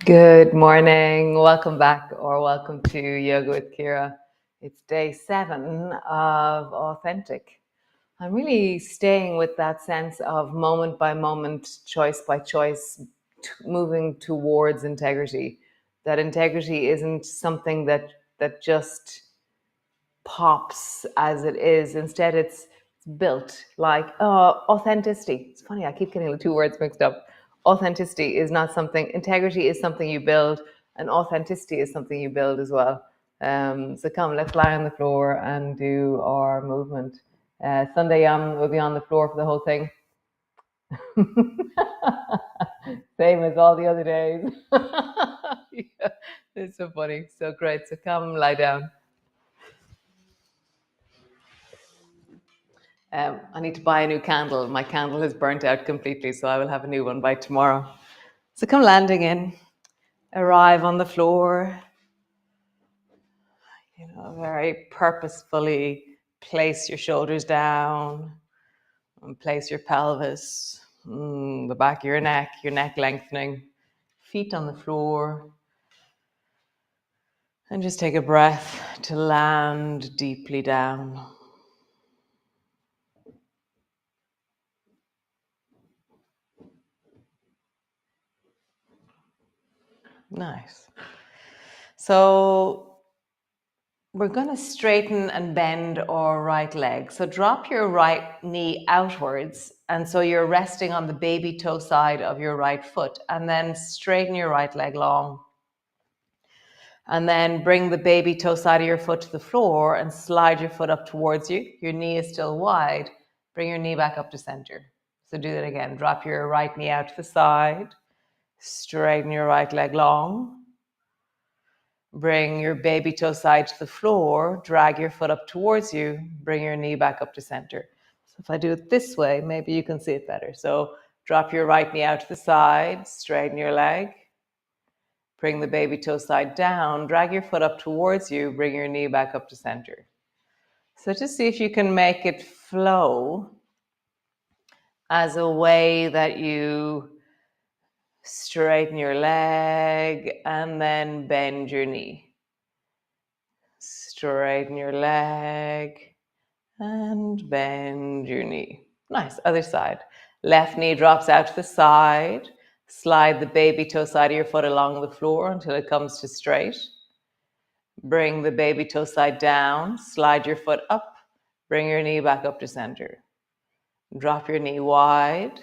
Good morning. Welcome back or welcome to Yoga with Ciara. It's day 7 of Authentic. I'm really staying with that sense of moment by moment, choice by choice, moving towards integrity. That integrity isn't something that just pops as it is. Instead, it's built like authenticity. It's funny, I keep getting the two words mixed up. Authenticity is not something, integrity is something you build, and authenticity is something you build as well. So come, let's lie on the floor and do our movement. Sunday Yum will be on the floor for the whole thing. Same as all the other days. Yeah, it's so funny. So great. So come lie down. I need to buy a new candle. My candle has burnt out completely, so I will have a new one by tomorrow. So come landing in, arrive on the floor, very purposefully place your shoulders down and place your pelvis, the back of your neck lengthening, feet on the floor. And just take a breath to land deeply down. Nice. So we're going to straighten and bend our right leg. So drop your right knee outwards. And so you're resting on the baby toe side of your right foot. And then straighten your right leg long. And then bring the baby toe side of your foot to the floor and slide your foot up towards you. Your knee is still wide. Bring your knee back up to center. So do that again. Drop your right knee out to the side. Straighten your right leg long. Bring your baby toe side to the floor. Drag your foot up towards you. Bring your knee back up to center. So if I do it this way, maybe you can see it better. So drop your right knee out to the side. Straighten your leg. Bring the baby toe side down. Drag your foot up towards you. Bring your knee back up to center. So just see if you can make it flow as a way that you straighten your leg and then bend your knee. Straighten your leg and bend your knee. Nice. Other side. Left knee drops out to the side. Slide the baby toe side of your foot along the floor until it comes to straight. Bring the baby toe side down. Slide your foot up. Bring your knee back up to center. Drop your knee wide.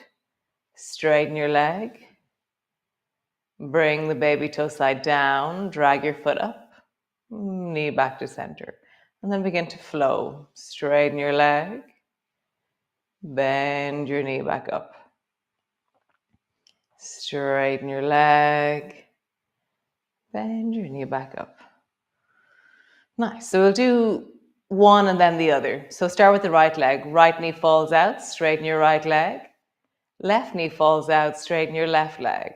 Straighten your leg. Bring the baby toe side down. Drag your foot up. Knee back to center. And then begin to flow. Straighten your leg. Bend your knee back up. Straighten your leg. Bend your knee back up. Nice. So we'll do one and then the other. So start with the right leg. Right knee falls out, straighten your right leg. Left knee falls out, straighten your left leg.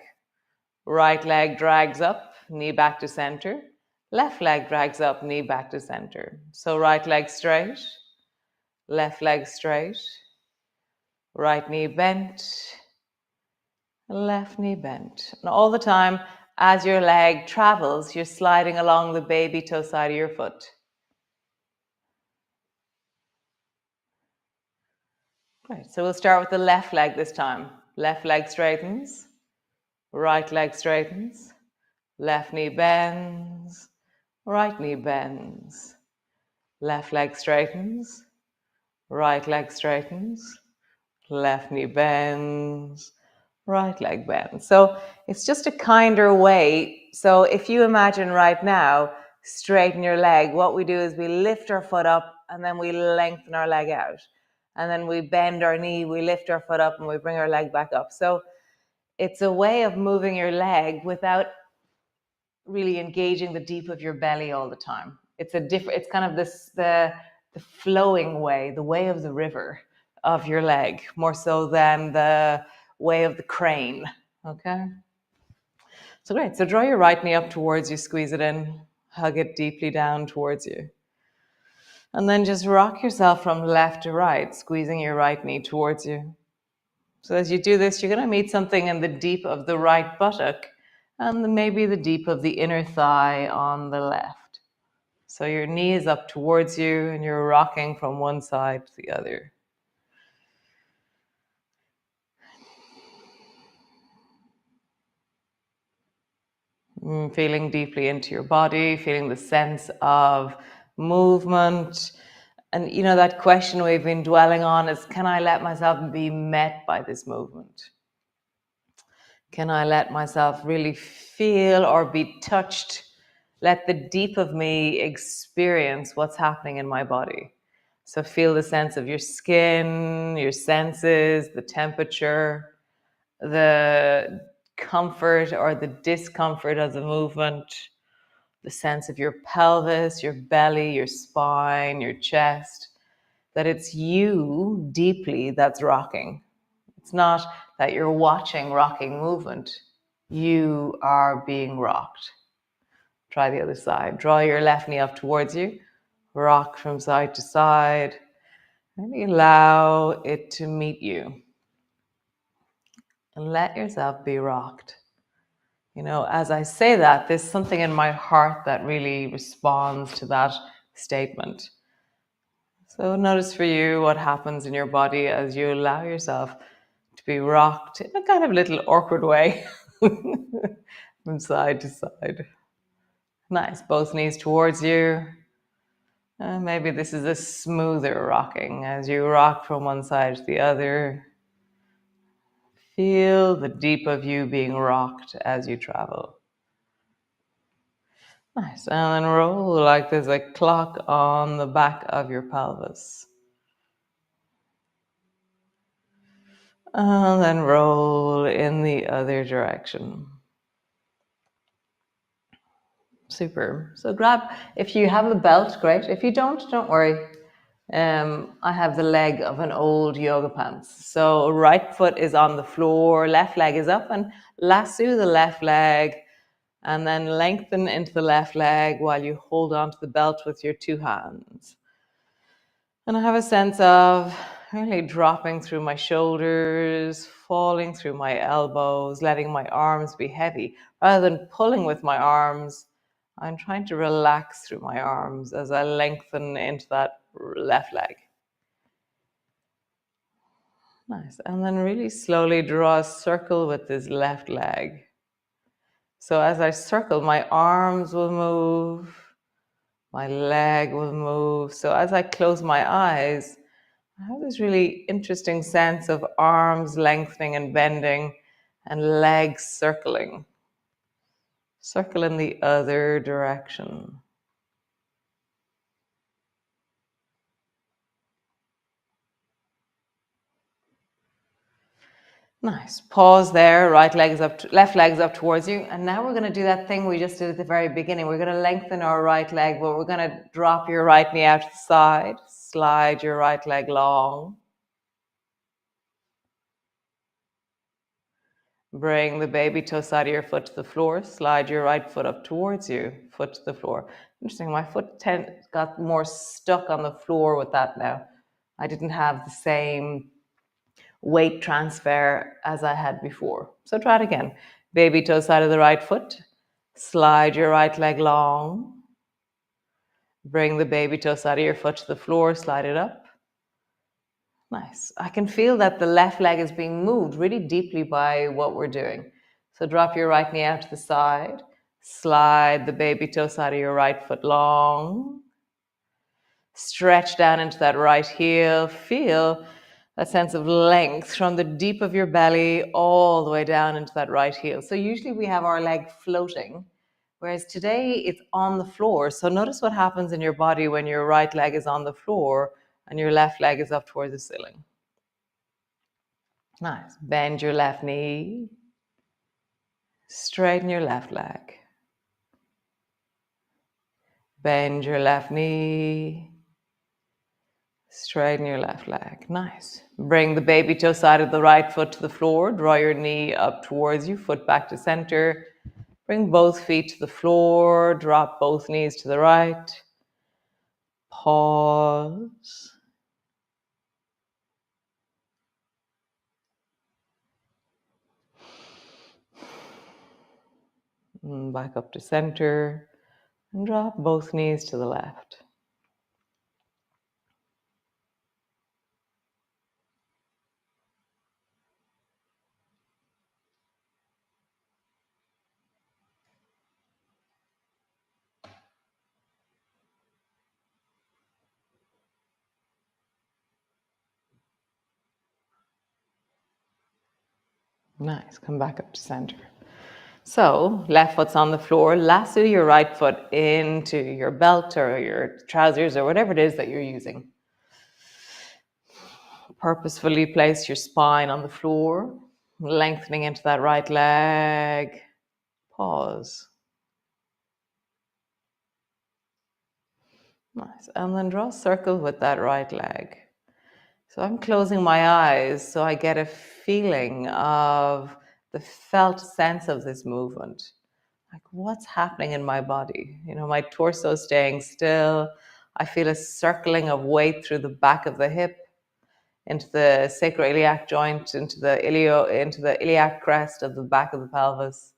Right leg drags up, knee back to center. Left leg drags up, knee back to center. So right leg straight, left leg straight, right knee bent, left knee bent. And all the time, as your leg travels, you're sliding along the baby toe side of your foot. Right, so we'll start with the left leg this time. Left leg straightens, right leg straightens, left knee bends, right knee bends. Left leg straightens, right leg straightens, left knee bends, right leg bends. So it's just a kinder way. So if you imagine right now, straighten your leg, what we do is we lift our foot up and then we lengthen our leg out. And then we bend our knee, we lift our foot up and we bring our leg back up. So it's a way of moving your leg without really engaging the deep of your belly all the time. It's kind of the flowing way, the way of the river of your leg, more so than the way of the crane. Okay? So great. So draw your right knee up towards you, squeeze it in, hug it deeply down towards you. And then just rock yourself from left to right, squeezing your right knee towards you. So as you do this, you're going to meet something in the deep of the right buttock and maybe the deep of the inner thigh on the left. So your knee is up towards you and you're rocking from one side to the other. Feeling deeply into your body, feeling the sense of movement. And you know, that question we've been dwelling on is, can I let myself be met by this movement? Can I let myself really feel or be touched? Let the deep of me experience what's happening in my body. So feel the sense of your skin, your senses, the temperature, the comfort or the discomfort of the movement, the sense of your pelvis, your belly, your spine, your chest, that it's you deeply that's rocking. It's not that you're watching rocking movement. You are being rocked. Try the other side. Draw your left knee up towards you. Rock from side to side. And allow it to meet you. And let yourself be rocked. You know, as I say that, there's something in my heart that really responds to that statement. So notice for you what happens in your body as you allow yourself to be rocked in a kind of little awkward way from side to side. Nice, both knees towards you. Maybe this is a smoother rocking as you rock from one side to the other. Feel the deep of you being rocked as you travel. Nice, and then roll like there's a clock on the back of your pelvis. And then roll in the other direction. Super. So grab, if you have a belt, great. If you don't worry. I have the leg of an old yoga pants. So right foot is on the floor, left leg is up, and lasso the left leg and then lengthen into the left leg while you hold onto the belt with your two hands. And I have a sense of really dropping through my shoulders, falling through my elbows, letting my arms be heavy. Rather than pulling with my arms, I'm trying to relax through my arms as I lengthen into that left leg. Nice. And then really slowly draw a circle with this left leg. So as I circle, my arms will move, my leg will move. So as I close my eyes, I have this really interesting sense of arms lengthening and bending and legs circling. Circle in the other direction. Nice. Pause there. Right leg is up, left leg is up towards you. And now we're going to do that thing we just did at the very beginning. We're going to lengthen our right leg, but we're going to drop your right knee out to the side. Slide your right leg long. Bring the baby toe side of your foot to the floor. Slide your right foot up towards you. Foot to the floor. Interesting. My foot got more stuck on the floor with that now. I didn't have the same weight transfer as I had before. So try it again. Baby toe side of the right foot. Slide your right leg long. Bring the baby toe side of your foot to the floor. Slide it up. Nice. I can feel that the left leg is being moved really deeply by what we're doing. So drop your right knee out to the side. Slide the baby toe side of your right foot long. Stretch down into that right heel. Feel that sense of length from the deep of your belly all the way down into that right heel. So usually we have our leg floating, whereas today it's on the floor. So notice what happens in your body when your right leg is on the floor and your left leg is up towards the ceiling. Nice. Bend your left knee. Straighten your left leg. Bend your left knee. Straighten your left leg. Nice. Bring the baby toe side of the right foot to the floor. Draw your knee up towards you. Foot back to center. Bring both feet to the floor. Drop both knees to the right. Pause. And back up to center. And drop both knees to the left. Nice. Come back up to center. So, left foot's on the floor. Lasso your right foot into your belt or your trousers or whatever it is that you're using. Purposefully place your spine on the floor, lengthening into that right leg. Pause. Nice. And then draw a circle with that right leg. So I'm closing my eyes so I get a feeling of the felt sense of this movement. Like what's happening in my body? You know, my torso staying still. I feel a circling of weight through the back of the hip, into the sacroiliac joint, into the iliac crest of the back of the pelvis.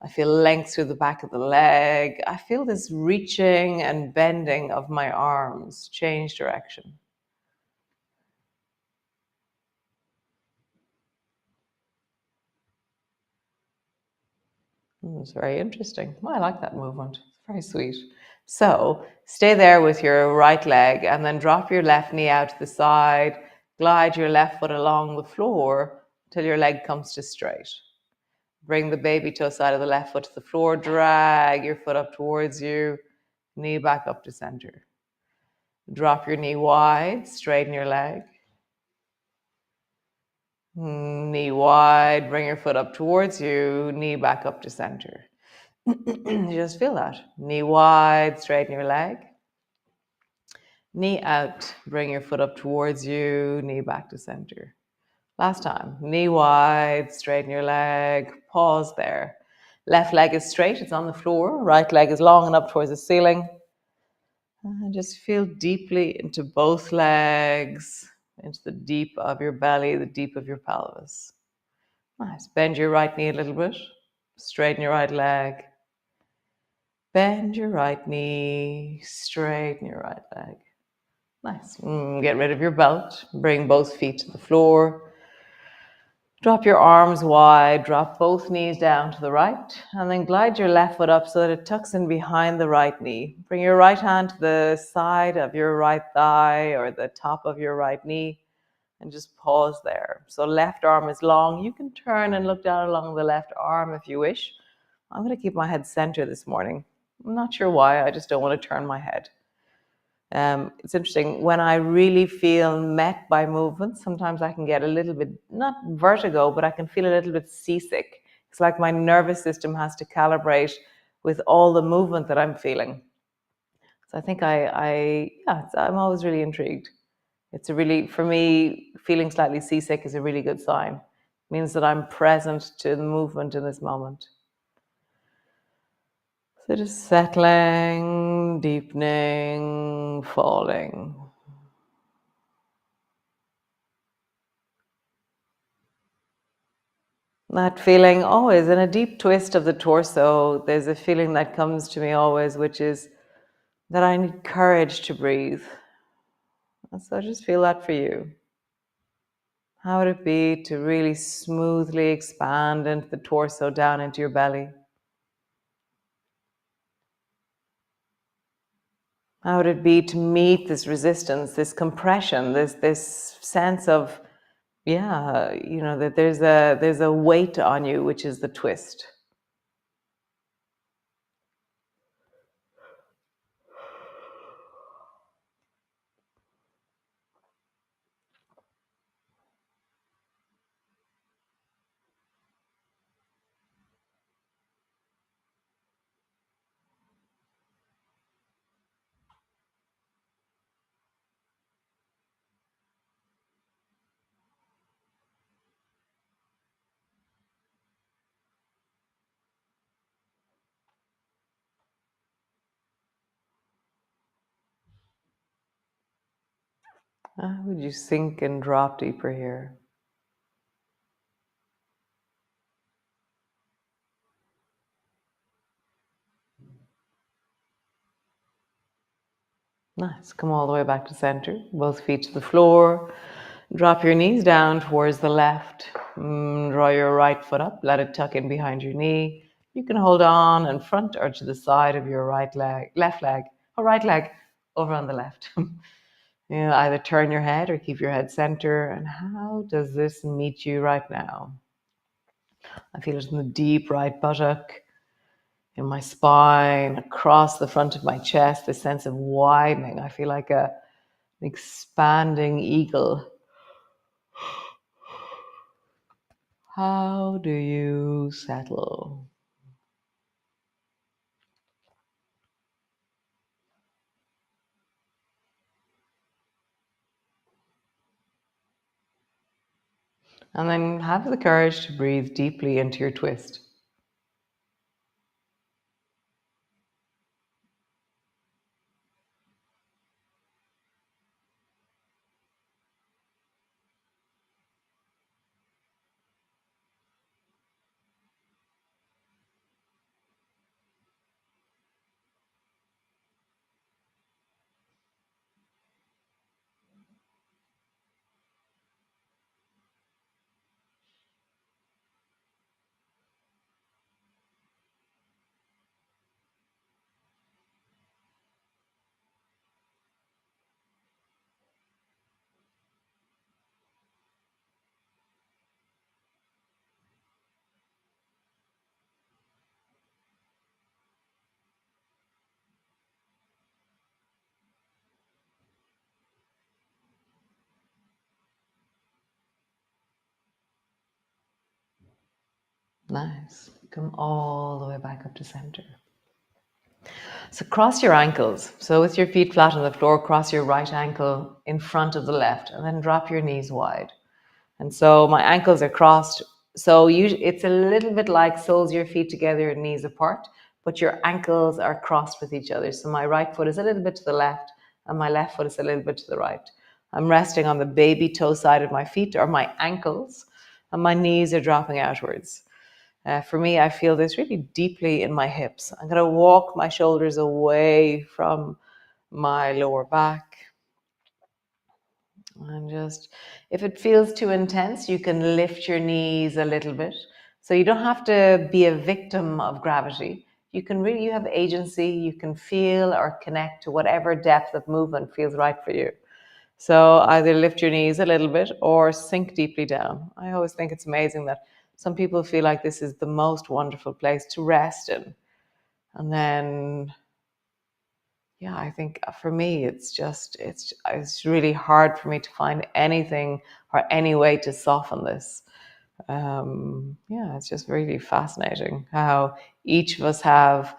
I feel length through the back of the leg. I feel this reaching and bending of my arms, change direction. It's very interesting. Well, I like that movement. It's very sweet. So stay there with your right leg and then drop your left knee out to the side. Glide your left foot along the floor till your leg comes to straight. Bring the baby toe side of the left foot to the floor. Drag your foot up towards you. Knee back up to center. Drop your knee wide. Straighten your leg. Knee wide. Bring your foot up towards you. Knee back up to center. You just feel that. Knee wide, straighten your leg. Knee out, bring your foot up towards you, knee back to center. Last time. Knee wide, straighten your leg. Pause there. Left leg is straight, it's on the floor. Right leg is long and up towards the ceiling. And just feel deeply into both legs, into the deep of your belly, the deep of your pelvis. Nice. Bend your right knee a little bit. Straighten your right leg. Bend your right knee, straighten your right leg. Nice. Get rid of your belt. Bring both feet to the floor. Drop your arms wide. Drop both knees down to the right. And then glide your left foot up so that it tucks in behind the right knee. Bring your right hand to the side of your right thigh or the top of your right knee. And just pause there. So left arm is long. You can turn and look down along the left arm if you wish. I'm going to keep my head center this morning. I'm not sure why, I just don't want to turn my head. It's interesting, when I really feel met by movement, sometimes I can get a little bit, not vertigo, but I can feel a little bit seasick. It's like my nervous system has to calibrate with all the movement that I'm feeling. So I think I'm always really intrigued. It's a really, for me, feeling slightly seasick is a really good sign. It means that I'm present to the movement in this moment. So just settling, deepening, falling. That feeling always in a deep twist of the torso, there's a feeling that comes to me always, which is that I need courage to breathe. So just feel that for you. How would it be to really smoothly expand into the torso down into your belly? How would it be to meet this resistance, this compression, this sense of, that there's a weight on you, which is the twist. How would you sink and drop deeper here? Nice. Come all the way back to center. Both feet to the floor. Drop your knees down towards the left. Draw your right foot up. Let it tuck in behind your knee. You can hold on in front or to the side of your left leg, or right leg over on the left. Either turn your head or keep your head center. And how does this meet you right now? I feel it in the deep right buttock, in my spine, across the front of my chest, this sense of widening. I feel like an expanding eagle. How do you settle? And then have the courage to breathe deeply into your twist. Nice. Come all the way back up to center. So cross your ankles. So with your feet flat on the floor, cross your right ankle in front of the left and then drop your knees wide. And so my ankles are crossed. So it's a little bit like soles of your feet together and knees apart, but your ankles are crossed with each other. So my right foot is a little bit to the left and my left foot is a little bit to the right. I'm resting on the baby toe side of my feet or my ankles, and my knees are dropping outwards. For me, I feel this really deeply in my hips. I'm going to walk my shoulders away from my lower back. And just, if it feels too intense, you can lift your knees a little bit. So you don't have to be a victim of gravity. You have agency. You can feel or connect to whatever depth of movement feels right for you. So either lift your knees a little bit or sink deeply down. I always think it's amazing that some people feel like this is the most wonderful place to rest in. And then yeah, I think for me, it's really hard for me to find anything or any way to soften this. Yeah, it's just really fascinating how each of us have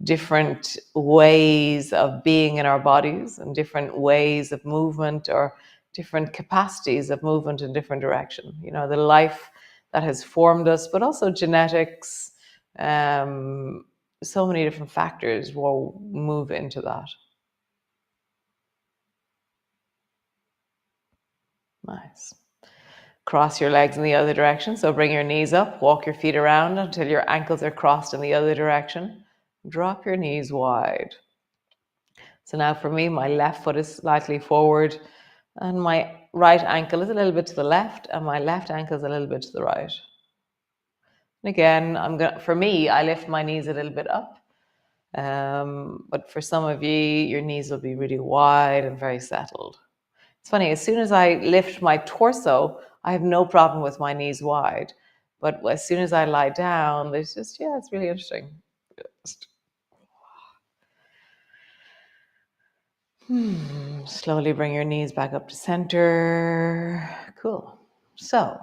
different ways of being in our bodies and different ways of movement or different capacities of movement in different direction. You know, the life that has formed us, but also genetics. Um, so many different factors will move into that. Nice. Cross your legs in the other direction. So bring your knees up, walk your feet around until your ankles are crossed in the other direction. Drop your knees wide. So now for me, my left foot is slightly forward and my right ankle is a little bit to the left and my left ankle is a little bit to the right. And again, for me, I lift my knees a little bit up. But for some of you, your knees will be really wide and very settled. It's funny, as soon as I lift my torso, I have no problem with my knees wide. But as soon as I lie down, there's just, yeah, it's really interesting. Slowly bring your knees back up to center. Cool. So,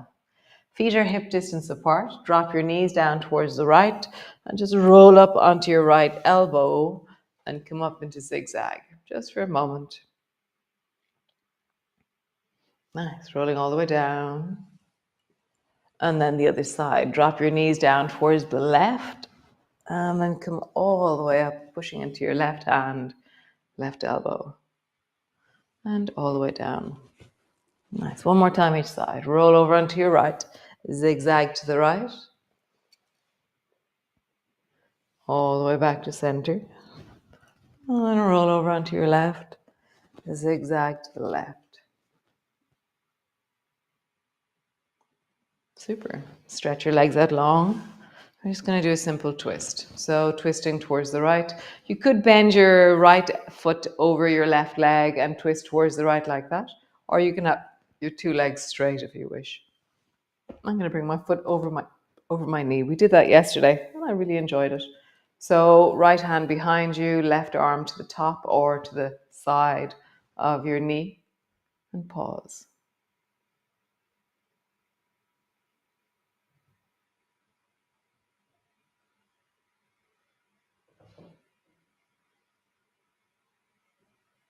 feet are hip distance apart. Drop your knees down towards the right and just roll up onto your right elbow and come up into zigzag just for a moment. Nice. Rolling all the way down. And then the other side. Drop your knees down towards the left and then come all the way up, pushing into your left hand, left elbow, and all the way down. Nice. One more time each side. Roll over onto your right, zigzag to the right, all the way back to center. And then roll over onto your left, zigzag to the left. Super. Stretch your legs out long. I'm just going to do a simple twist. So twisting towards the right. You could bend your right foot over your left leg and twist towards the right like that. Or you can have your two legs straight if you wish. I'm going to bring my foot over my knee. We did that yesterday and I really enjoyed it. So right hand behind you, left arm to the top or to the side of your knee and pause.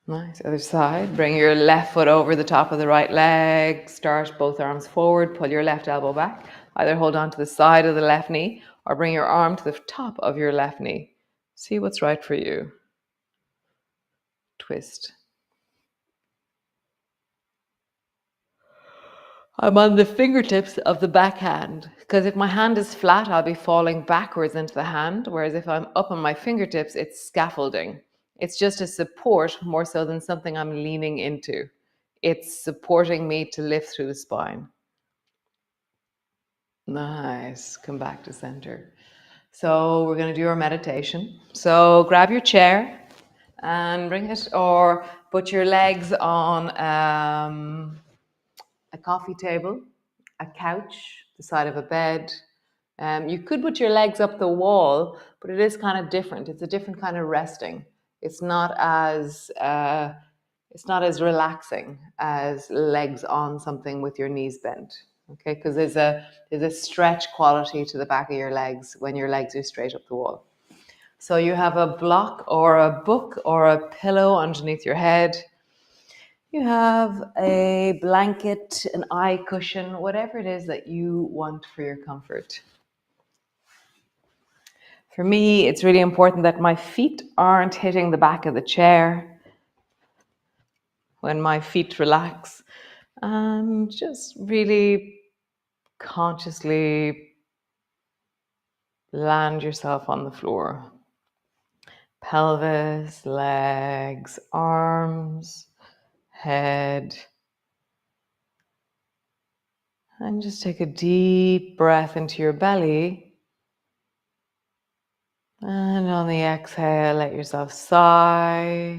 Nice. Other side. Bring your left foot over the top of the right leg. Start both arms forward. Pull your left elbow back. Either hold on to the side of the left knee or bring your arm to the top of your left knee. See what's right for you. Twist. I'm on the fingertips of the back hand because if my hand is flat, I'll be falling backwards into the hand. Whereas if I'm up on my fingertips, it's scaffolding. It's just a support more so than something I'm leaning into. It's supporting me to lift through the spine. Nice. Come back to center. So we're going to do our meditation. So grab your chair and bring it, or put your legs on a coffee table, a couch, the side of a bed. You could put your legs up the wall, but it is kind of different. It's a different kind of resting. It's not as relaxing as legs on something with your knees bent. Okay, because there's a stretch quality to the back of your legs when your legs are straight up the wall. So you have a block or a book or a pillow underneath your head. You have a blanket, an eye cushion, whatever it is that you want for your comfort. For me, it's really important that my feet aren't hitting the back of the chair when my feet relax. And just really consciously land yourself on the floor. Pelvis, legs, arms, head. And just take a deep breath into your belly. And on the exhale, let yourself sigh,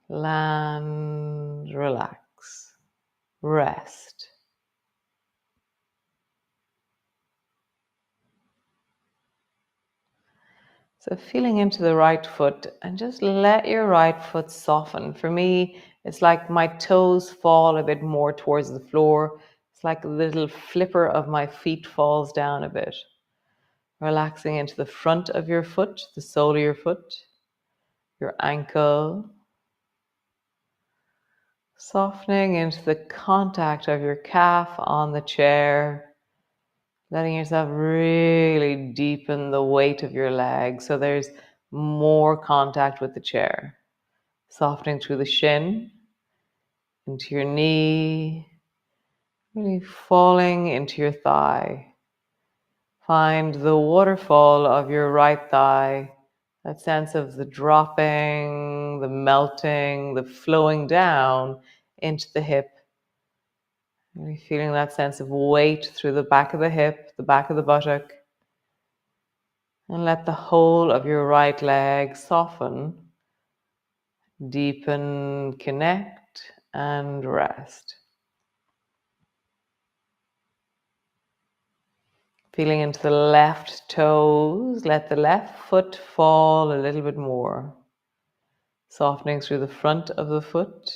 land, relax, rest. So feeling into the right foot and just let your right foot soften. For me, it's like my toes fall a bit more towards the floor. It's like a little flipper of my feet falls down a bit. Relaxing into the front of your foot, the sole of your foot, your ankle. Softening into the contact of your calf on the chair. Letting yourself really deepen the weight of your leg so there's more contact with the chair. Softening through the shin, into your knee, really falling into your thigh. Find the waterfall of your right thigh, that sense of the dropping, the melting, the flowing down into the hip. Really feeling that sense of weight through the back of the hip, the back of the buttock. And let the whole of your right leg soften, deepen, connect, and rest. Feeling into the left toes, let the left foot fall a little bit more. Softening through the front of the foot,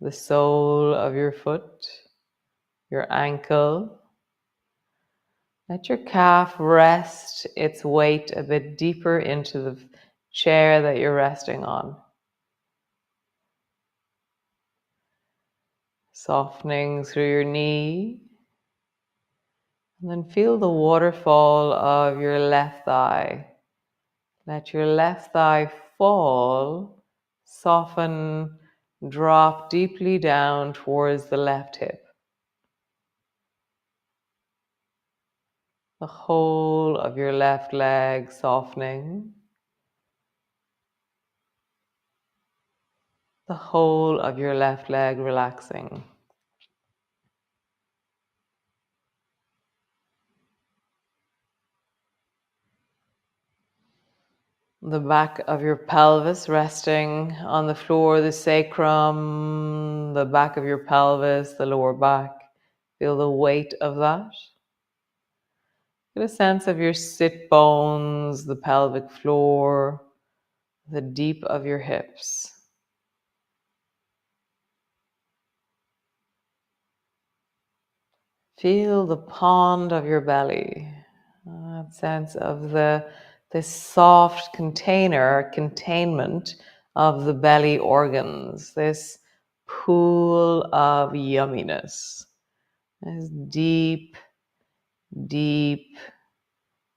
the sole of your foot, your ankle. Let your calf rest its weight a bit deeper into the chair that you're resting on. Softening through your knee. And then feel the waterfall of your left thigh. Let your left thigh fall, soften, drop deeply down towards the left hip. The whole of your left leg softening. The whole of your left leg relaxing. The back of your pelvis resting on the floor, the sacrum, the back of your pelvis, the lower back. Feel the weight of that. Get a sense of your sit bones, the pelvic floor, the deep of your hips. Feel the pond of your belly. That sense of this soft containment of the belly organs, this pool of yumminess, this deep, deep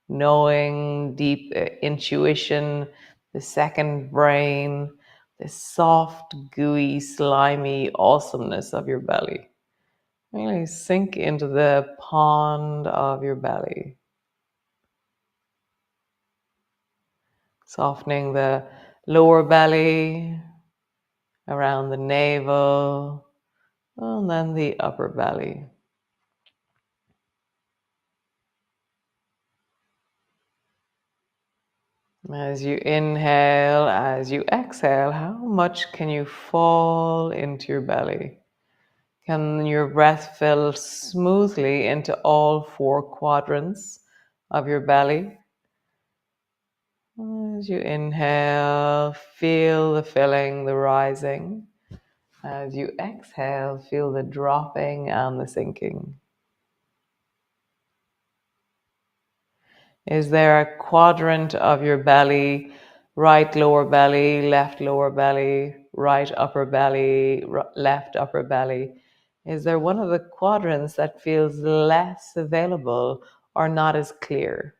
knowing, deep intuition, the second brain, this soft, gooey, slimy awesomeness of your belly. Really sink into the pond of your belly. Softening the lower belly, around the navel, and then the upper belly. As you inhale, as you exhale, how much can you fall into your belly? Can your breath fill smoothly into all four quadrants of your belly? As you inhale, feel the filling, the rising. As you exhale, feel the dropping and the sinking. Is there a quadrant of your belly, right lower belly, left lower belly, right upper belly, left upper belly? Is there one of the quadrants that feels less available or not as clear?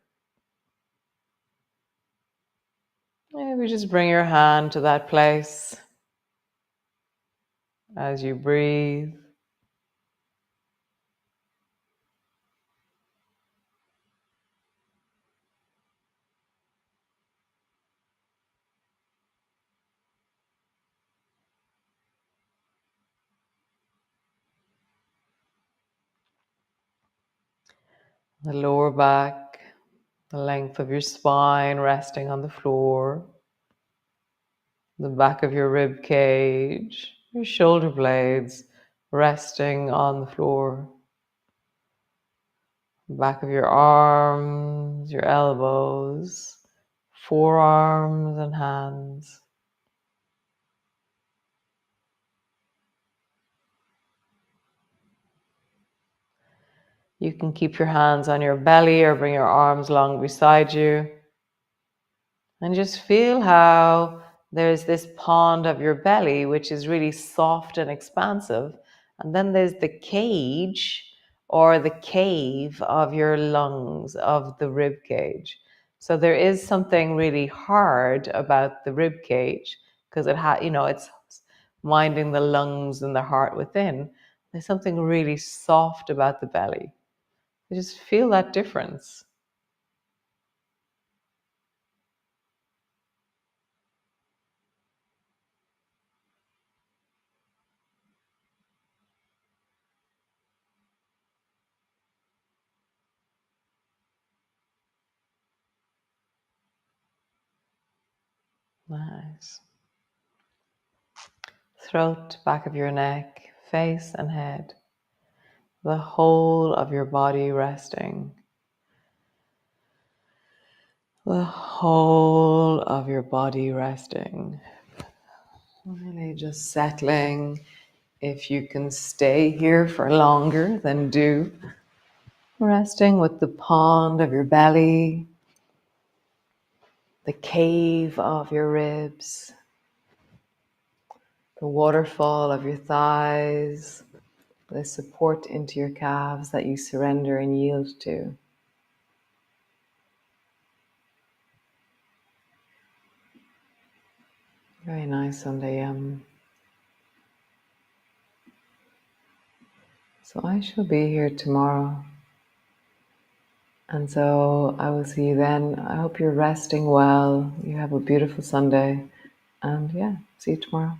Maybe just bring your hand to that place as you breathe. The lower back, the length of your spine resting on the floor, the back of your rib cage, your shoulder blades resting on the floor, back of your arms, your elbows, forearms and hands. You can keep your hands on your belly or bring your arms along beside you. And just feel how there's this pond of your belly, which is really soft and expansive. And then there's the cage or the cave of your lungs, of the rib cage. So there is something really hard about the rib cage because it's minding the lungs and the heart within. There's something really soft about the belly. You just feel that difference. Nice. Throat, back of your neck, face and head. The whole of your body resting. The whole of your body resting. Really just settling. If you can stay here for longer, then do. Resting with the pond of your belly, the cave of your ribs, the waterfall of your thighs, the support into your calves that you surrender and yield to. Very nice Sunday. So I shall be here tomorrow. And so I will see you then. I hope you're resting well. You have a beautiful Sunday. And yeah, see you tomorrow.